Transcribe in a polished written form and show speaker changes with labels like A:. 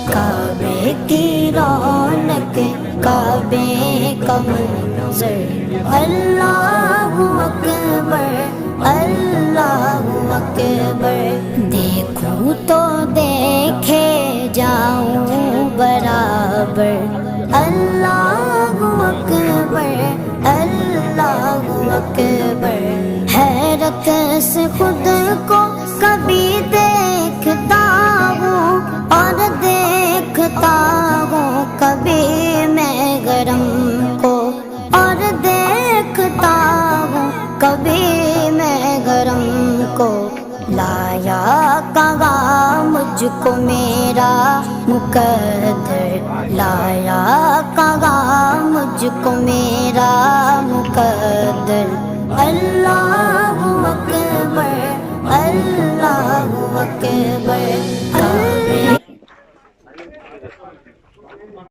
A: کعبے کی رونق کعبے کا منظر اللہ اکبر اللہ اکبر دیکھوں تو دیکھے جاؤں برابر اللہ اکبر اللہ اکبر حیرت سے خود کو کبھی دیکھتا ہوں اور دیکھتا ہوں کبھی میں گرم کو اور دیکھتا ہوں کبھی میں گرم کو لایا کہاں مجھ کو میرا مقدر لایا کہاں مجھ کو میرا مقدر اللہ اکبر اللہ اکبر